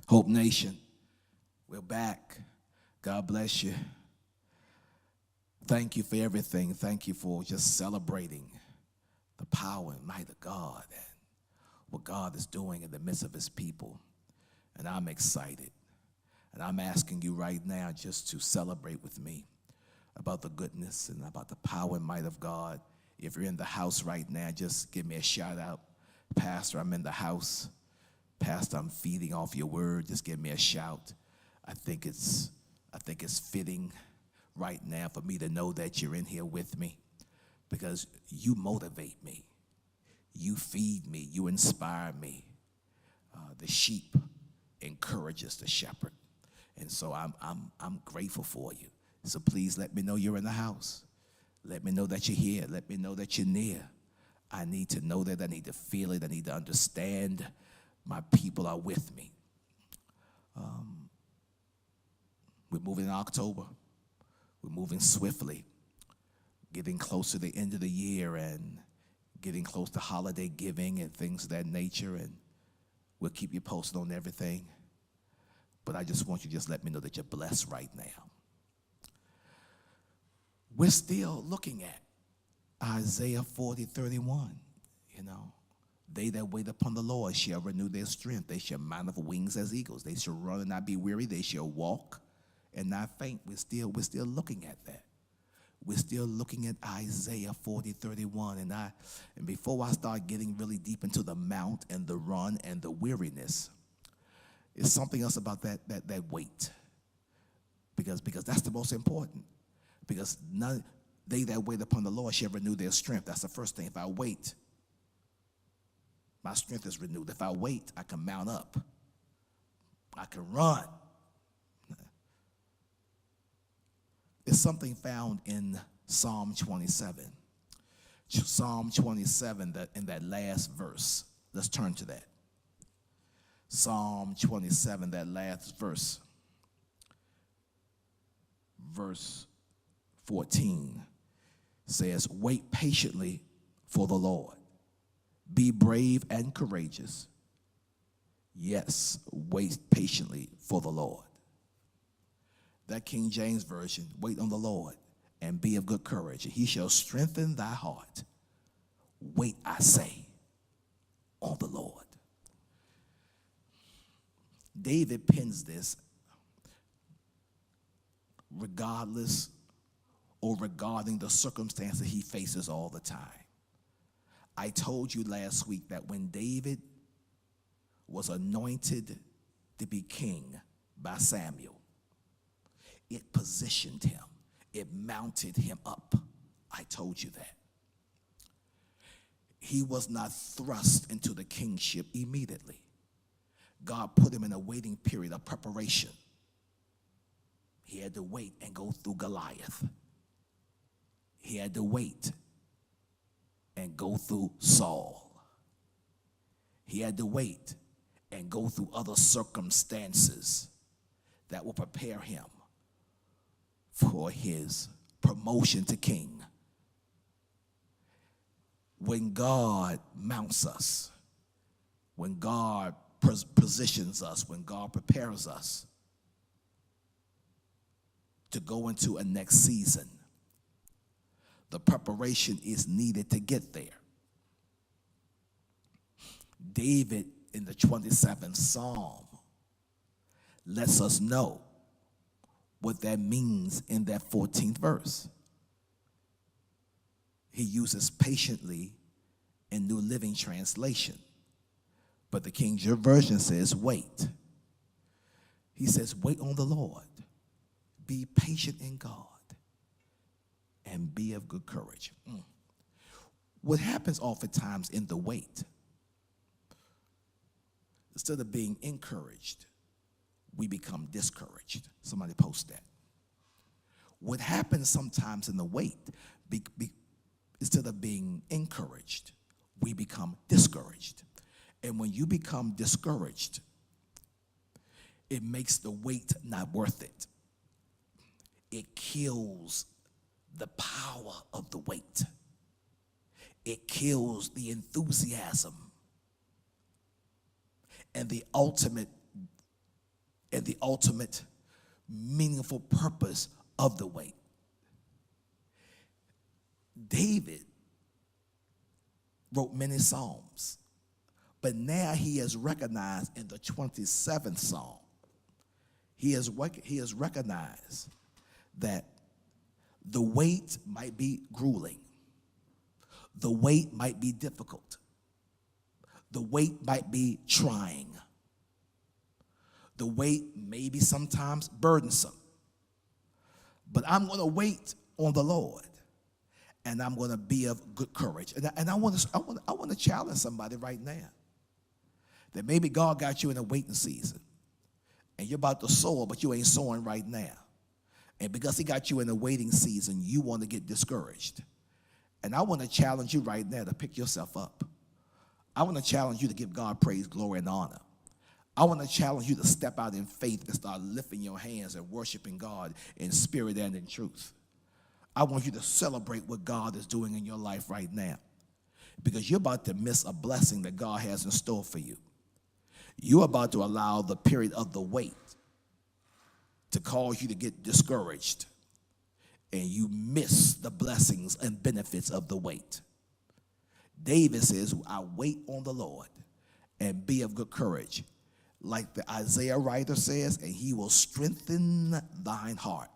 Hope Nation, we're back. God bless you. Thank you for everything. Thank you for just celebrating the power and might of God and what God is doing in the midst of his people. And I'm excited. And I'm asking you right now just to celebrate with me about the goodness and about the power and might of God. If you're in the house right now, just give me a shout out. Pastor, I'm in the house. Pastor, I'm feeding off your word. Just give me a shout. I think it's fitting right now for me to know that you're in here with me because you motivate me. You feed me. You inspire me. The sheep encourages the shepherd. And so I'm grateful for you. So please let me know you're in the house. Let me know that you're here. Let me know that you're near. I need to know that. I need to feel it. I need to understand my people are with me. We're moving in October. We're moving swiftly, getting close to the end of the year and getting close to holiday giving and things of that nature. And we'll keep you posted on everything. But I just want you to just let me know that you're blessed right now. We're still looking at Isaiah 40:31, They that wait upon the Lord shall renew their strength. They shall mount up wings as eagles. They shall run and not be weary. They shall walk and not faint. We're still looking at that. We're still looking at Isaiah 40:31. And before I start getting really deep into the mount and the run and the weariness, it's something else about that wait. Because that's the most important. Because they that wait upon the Lord shall renew their strength. That's the first thing. If I wait, my strength is renewed. If I wait, I can mount up. I can run. There's something found in Psalm 27. Psalm 27, in that last verse. Let's turn to that. Psalm 27, that last verse. Verse 14 says, wait patiently for the Lord. Be brave and courageous. Yes, wait patiently for the Lord. That King James Version, wait on the Lord and be of good courage. He shall strengthen thy heart. Wait, I say, on the Lord. David pens this regardless or regarding the circumstances he faces all the time. I told you last week that when David was anointed to be king by Samuel, it positioned him. It mounted him up. I told you that. He was not thrust into the kingship immediately. God put him in a waiting period of preparation. He had to wait and go through Goliath. He had to wait and go through Saul. He had to wait and go through other circumstances that will prepare him for his promotion to king. When God mounts us, when God positions us, when God prepares us to go into a next season, the preparation is needed to get there. David in the 27th Psalm lets us know what that means in that 14th verse. He uses patiently in New Living Translation, but the King James Version says wait. He says wait on the Lord. Be patient in God and be of good courage. What happens oftentimes in the wait, instead of being encouraged, we become discouraged. Somebody post that. What happens sometimes in the wait, instead of being encouraged, we become discouraged. And when you become discouraged, it makes the wait not worth it. It kills the power of the wait. It kills the enthusiasm and the ultimate and the ultimate meaningful purpose of the wait. David wrote many psalms, but now he is recognized in the 27th psalm. He has recognized that the wait might be grueling. The wait might be difficult. The wait might be trying. The wait may be sometimes burdensome. But I'm going to wait on the Lord, and I'm going to be of good courage. And I want to challenge somebody right now that maybe God got you in a waiting season, and you're about to soar, but you ain't soaring right now. And because he got you in a waiting season, you want to get discouraged. And I want to challenge you right now to pick yourself up. I want to challenge you to give God praise, glory, and honor. I want to challenge you to step out in faith and start lifting your hands and worshiping God in spirit and in truth. I want you to celebrate what God is doing in your life right now, because you're about to miss a blessing that God has in store for you. You're about to allow the period of the wait to cause you to get discouraged, and you miss the blessings and benefits of the wait. David says, I wait on the Lord and be of good courage. Like the Isaiah writer says, and he will strengthen thine heart.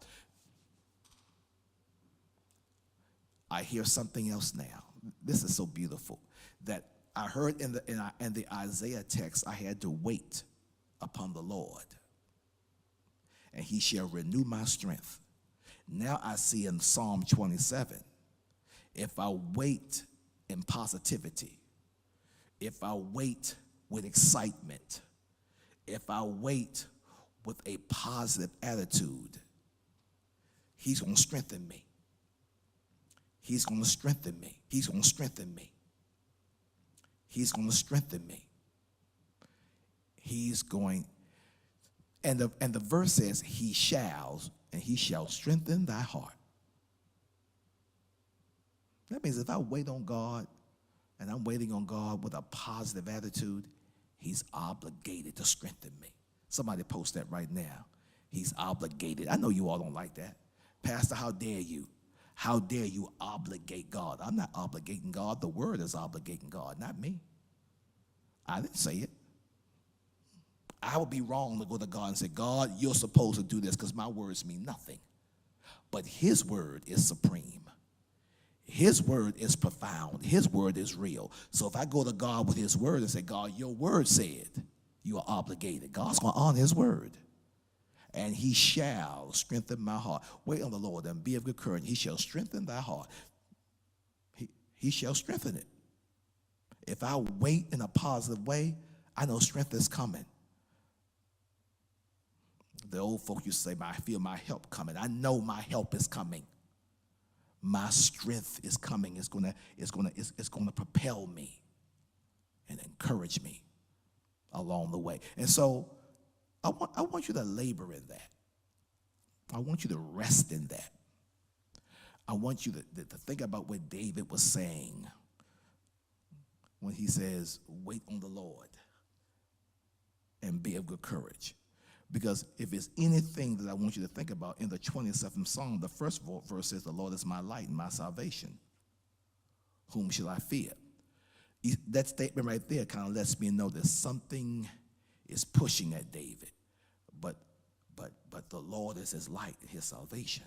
I hear something else now. This is so beautiful that I heard in the Isaiah text, I had to wait upon the Lord, and he shall renew my strength. Now I see in Psalm 27, if I wait in positivity, if I wait with excitement, if I wait with a positive attitude, he's going to strengthen me. He's going to strengthen me. He's going to strengthen me. He's going to strengthen me. He's going, and the verse says, he shall strengthen thy heart. That means if I wait on God, and I'm waiting on God with a positive attitude, he's obligated to strengthen me. Somebody post that right now. He's obligated. I know you all don't like that. Pastor, how dare you? How dare you obligate God? I'm not obligating God. The word is obligating God, not me. I didn't say it. I would be wrong to go to God and say, God, you're supposed to do this, because my words mean nothing. But his word is supreme. His word is profound. His word is real. So if I go to God with his word and say, God, your word said, you are obligated, God's going to honor his word. And he shall strengthen my heart. Wait on the Lord and be of good courage. He shall strengthen thy heart. He shall strengthen it. If I wait in a positive way, I know strength is coming. The old folk used to say, I feel my help coming. I know my help is coming. My strength is coming. It's gonna propel me and encourage me along the way. And so I want you to labor in that. I want you to rest in that. I want you to think about what David was saying when he says, wait on the Lord and be of good courage. Because if it's anything that I want you to think about in the 27th Psalm, the first verse says, the Lord is my light and my salvation. Whom shall I fear? That statement right there kind of lets me know that something is pushing at David. But the Lord is his light and his salvation,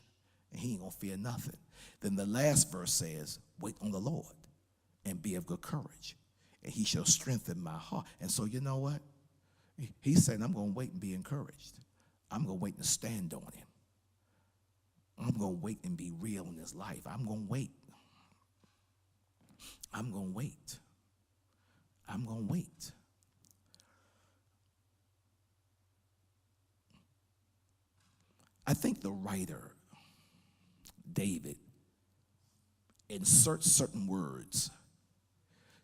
and he ain't going to fear nothing. Then the last verse says, wait on the Lord and be of good courage, and he shall strengthen my heart. And so you know what? He's saying, I'm going to wait and be encouraged. I'm going to wait and stand on him. I'm going to wait and be real in his life. I'm going to wait. I'm going to wait. I'm going to wait. I think the writer, David, inserts certain words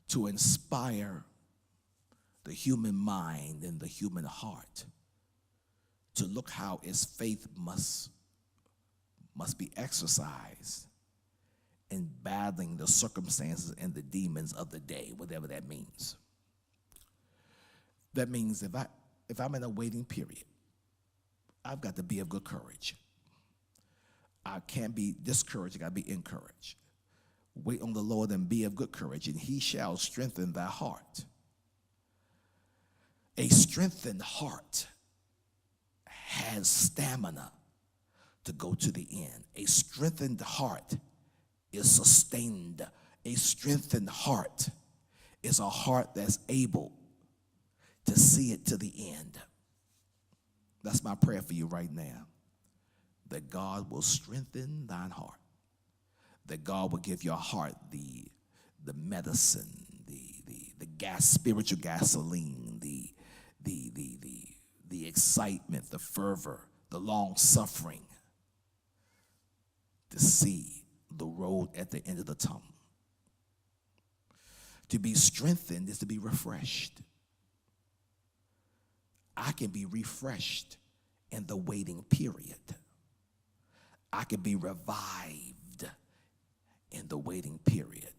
to inspire the human mind and the human heart to look how its faith must be exercised in battling the circumstances and the demons of the day, whatever that means. That means if I'm in a waiting period, I've got to be of good courage. I can't be discouraged. I got to be encouraged. Wait on the Lord and be of good courage, and he shall strengthen thy heart. A strengthened heart has stamina to go to the end. A strengthened heart is sustained. A strengthened heart is a heart that's able to see it to the end. That's my prayer for you right now, that God will strengthen thine heart, that God will give your heart the medicine, the spiritual gasoline, the excitement, the fervor, the long suffering to see the road at the end of the tunnel. To be strengthened is to be refreshed. I can be refreshed in the waiting period. I can be revived in the waiting period.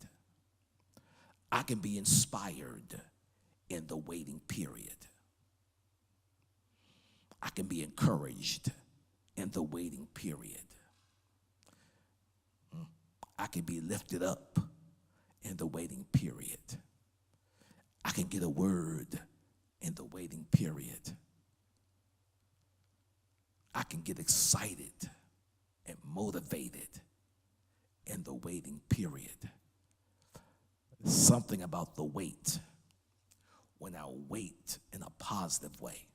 I can be inspired in the waiting period. I can be encouraged in the waiting period. I can be lifted up in the waiting period. I can get a word in the waiting period. I can get excited and motivated in the waiting period. Something about the wait. When I wait in a positive way,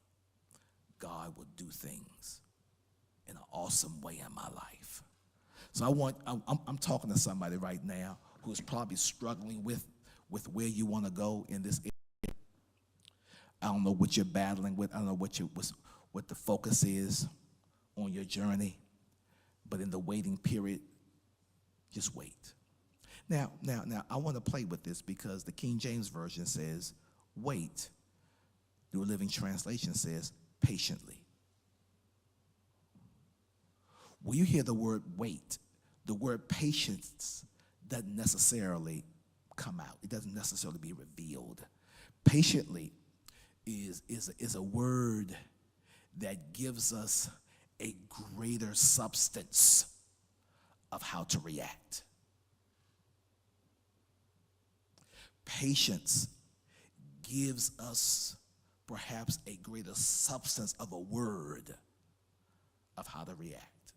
God will do things in an awesome way in my life. So I'm talking to somebody right now who's probably struggling with where you want to go in this area. I don't know what you're battling with. I don't know what the focus is on your journey. But in the waiting period, just wait. Now, I want to play with this because the King James Version says, wait. The New Living Translation says, patiently. When you hear the word wait, the word patience doesn't necessarily come out. It doesn't necessarily be revealed. Patiently is a word that gives us a greater substance of how to react. Patience gives us perhaps a greater substance of a word of how to react.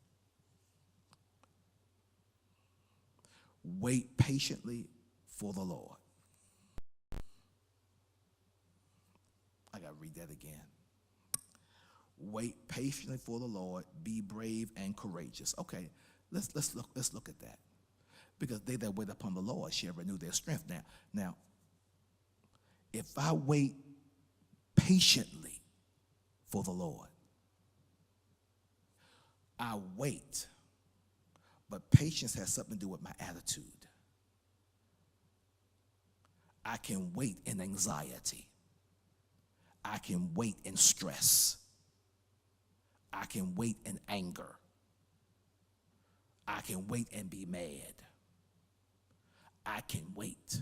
Wait patiently for the Lord. I got to read that again. Wait patiently for the Lord. Be brave and courageous. Okay, let's look at that. Because they that wait upon the Lord shall renew their strength. Now, if I wait patiently for the Lord, I wait, but patience has something to do with my attitude. I can wait in anxiety. I can wait in stress. I can wait in anger. I can wait and be mad. I can wait.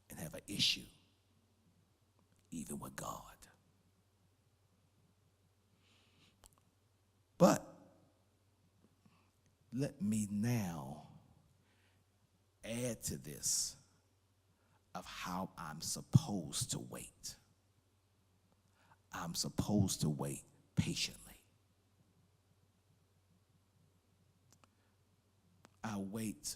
And have an issue, even with God. But let me now add to this of how I'm supposed to wait. I'm supposed to wait patiently. I wait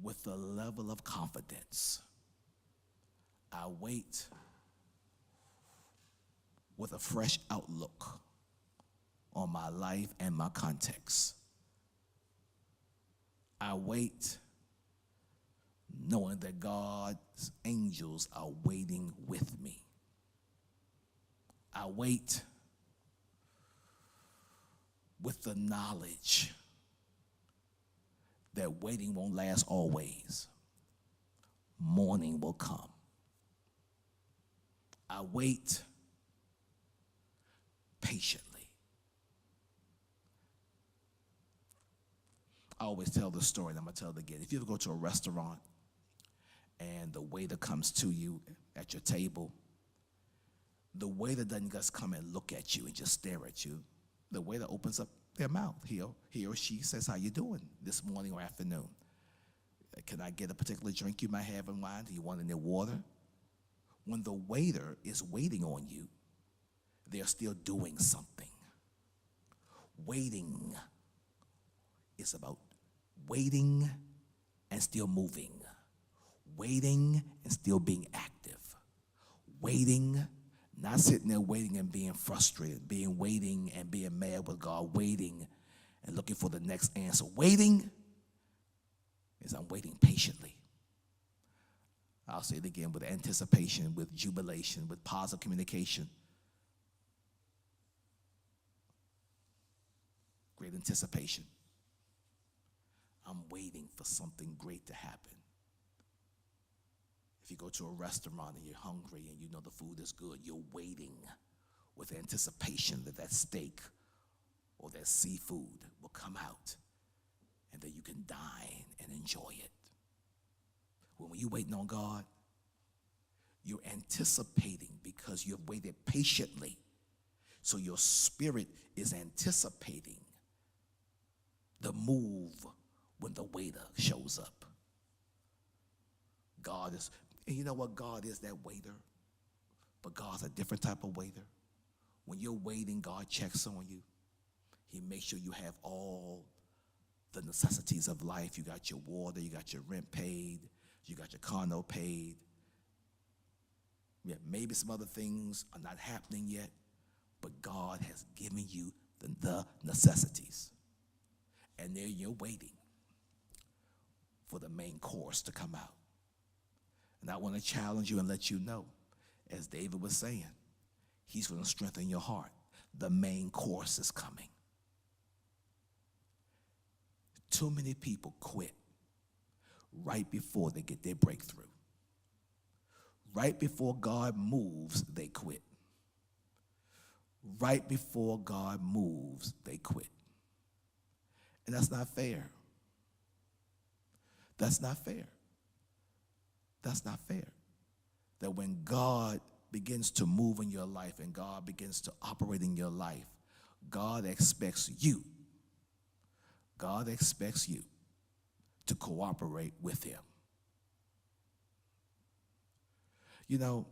with a level of confidence. I wait with a fresh outlook on my life and my context. I wait knowing that God's angels are waiting with me. I wait with the knowledge that waiting won't last always. Morning will come. I wait patiently. I always tell the story, and I'm going to tell it again. If you ever go to a restaurant and the waiter comes to you at your table, the waiter doesn't just come and look at you and just stare at you. The waiter opens up their mouth. He or she says, how you doing this morning or afternoon? Can I get a particular drink you might have in mind? Do you want any water? When the waiter is waiting on you, they're still doing something. Waiting is about waiting and still moving. Waiting and still being active. Waiting, not sitting there waiting and being frustrated, waiting and being mad with God, waiting and looking for the next answer. Waiting is I'm waiting patiently. I'll say it again, with anticipation, with jubilation, with positive communication. Great anticipation. I'm waiting for something great to happen. If you go to a restaurant and you're hungry and you know the food is good, you're waiting with anticipation that that steak or that seafood will come out and that you can dine and enjoy it. When you're waiting on God, you're anticipating because you've waited patiently. So your spirit is anticipating the move when the waiter shows up. God is, and you know what? God is that waiter, but God's a different type of waiter. When you're waiting, God checks on you. He makes sure you have all the necessities of life. You got your water, you got your rent paid, you got your car note paid. Yeah, maybe some other things are not happening yet, but God has given you the necessities. And there you're waiting for the main course to come out. And I want to challenge you and let you know, as David was saying, he's going to strengthen your heart. The main course is coming. Too many people quit right before they get their breakthrough. Right before God moves, they quit. Right before God moves, they quit. And that's not fair. That's not fair. That's not fair. That when God begins to move in your life and God begins to operate in your life, God expects you to cooperate with him. You know,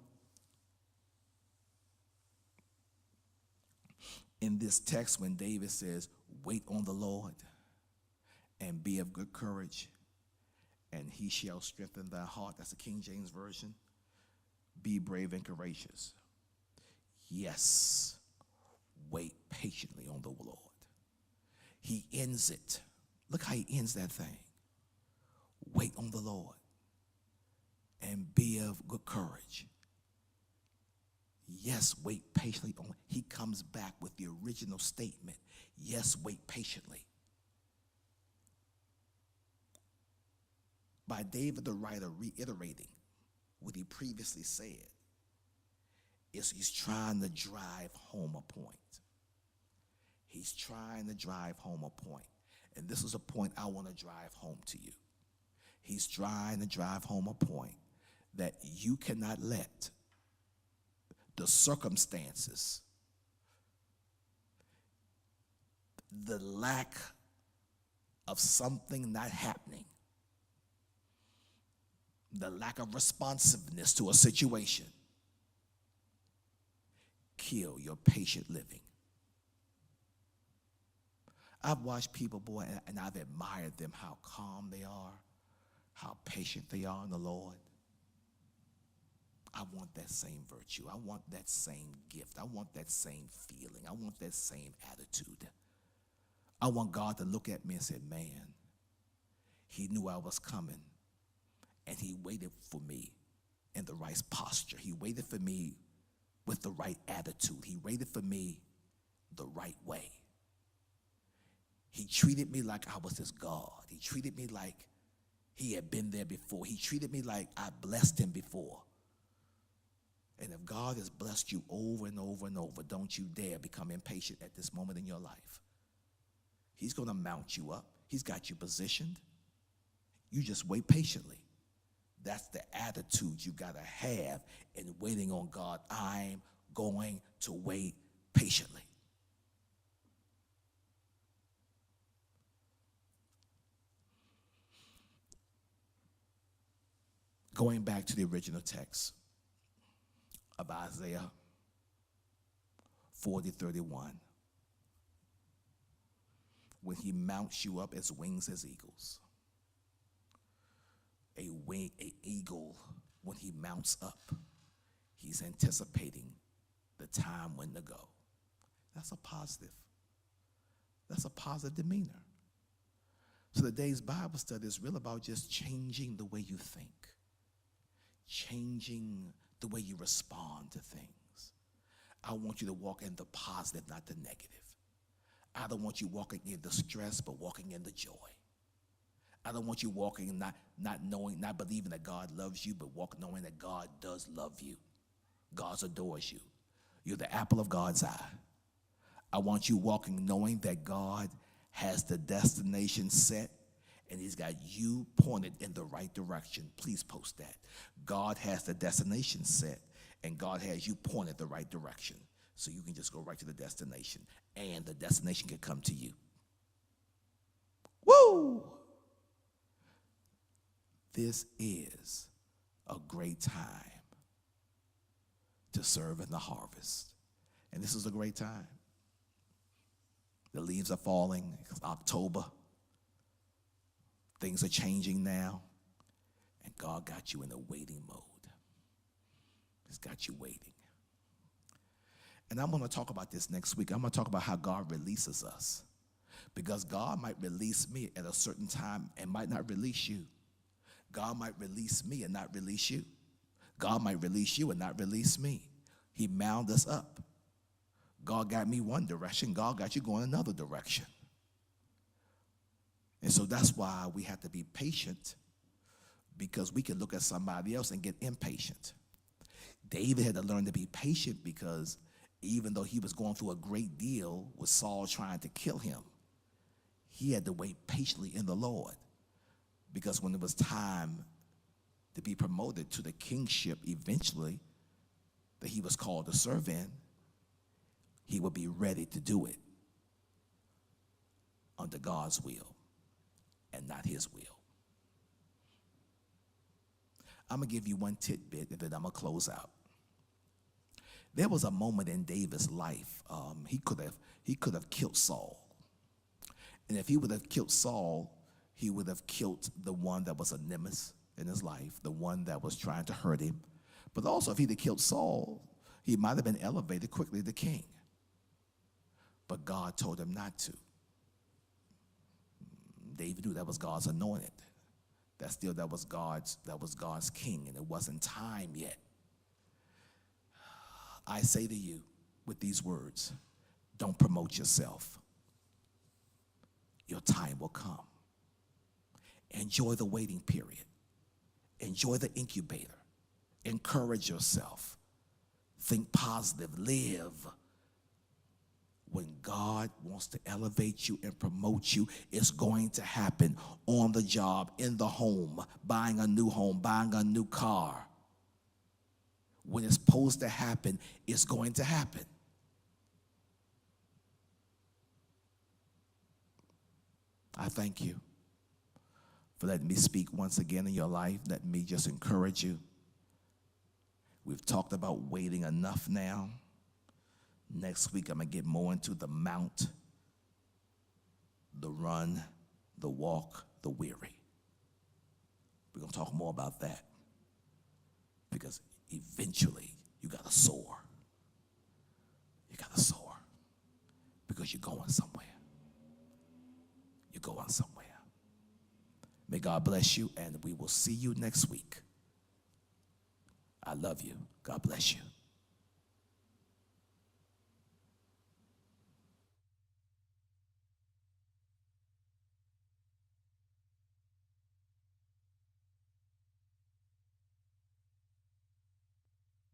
in this text when David says, wait on the Lord and be of good courage, and he shall strengthen thy heart. That's the King James Version. Be brave and courageous. Yes, wait patiently on the Lord. He ends it. Look how he ends that thing. Wait on the Lord and be of good courage. Yes, wait patiently on. He comes back with the original statement. Yes, wait patiently. By David the writer reiterating what he previously said, is he's trying to drive home a point. He's trying to drive home a point. And this is a point I want to drive home to you. He's trying to drive home a point that you cannot let the circumstances, the lack of something not happening, the lack of responsiveness to a situation, kill your patient living. I've watched people, boy, and I've admired them, how calm they are, how patient they are in the Lord. I want that same virtue. I want that same gift. I want that same feeling. I want that same attitude. I want God to look at me and say, man, he knew I was coming, and he waited for me in the right posture. He waited for me with the right attitude. He waited for me the right way. He treated me like I was his God. He treated me like he had been there before. He treated me like I blessed him before. And if God has blessed you over and over and over, don't you dare become impatient at this moment in your life. He's going to mount you up. He's got you positioned. You just wait patiently. That's the attitude you got to have in waiting on God. I'm going to wait patiently. Going back to the original text of Isaiah 40:31, when he mounts you up as wings as eagles. An eagle, when he mounts up, he's anticipating the time when to go. That's a positive. That's a positive demeanor. So today's Bible study is real about just changing the way you think, changing the way you respond to things. I want you to walk in the positive, not the negative. I don't want you walking in the stress, but walking in the joy. I don't want you walking not knowing, not believing that God loves you, but walk knowing that God does love you. God adores you. You're the apple of God's eye. I want you walking knowing that God has the destination set and he's got you pointed in the right direction. Please post that. God has the destination set and God has you pointed the right direction. So you can just go right to the destination and the destination can come to you. Woo! This is a great time to serve in the harvest. And this is a great time. The leaves are falling. It's October. Things are changing now. And God got you in a waiting mode. He's got you waiting. And I'm going to talk about this next week. I'm going to talk about how God releases us. Because God might release me at a certain time and might not release you. God might release me and not release you. God might release you and not release me. He mounted us up. God got me one direction. God got you going another direction. And so that's why we have to be patient, because we can look at somebody else and get impatient. David had to learn to be patient because even though he was going through a great deal with Saul trying to kill him, he had to wait patiently in the Lord. Because when it was time to be promoted to the kingship eventually that he was called to serve in, he would be ready to do it under God's will and not his will. I'm going to give you one tidbit and then I'm going to close out. There was a moment in David's life, he could have killed Saul. And if he would have killed Saul, he would have killed the one that was a nemesis in his life, the one that was trying to hurt him. But also, if he'd have killed Saul, he might have been elevated quickly to king. But God told him not to. David knew that was God's anointed. That was God's king, and it wasn't time yet. I say to you with these words, don't promote yourself. Your time will come. Enjoy the waiting period. Enjoy the incubator. Encourage yourself. Think positive. Live. When God wants to elevate you and promote you, it's going to happen on the job, in the home, buying a new car. When it's supposed to happen, it's going to happen. I thank you for letting me speak once again in your life. Let me just encourage you. We've talked about waiting enough now. Next week, I'm going to get more into the mount, the run, the walk, the weary. We're going to talk more about that because eventually you got to soar. You got to soar because you're going somewhere. You're going somewhere. May God bless you, and we will see you next week. I love you. God bless you.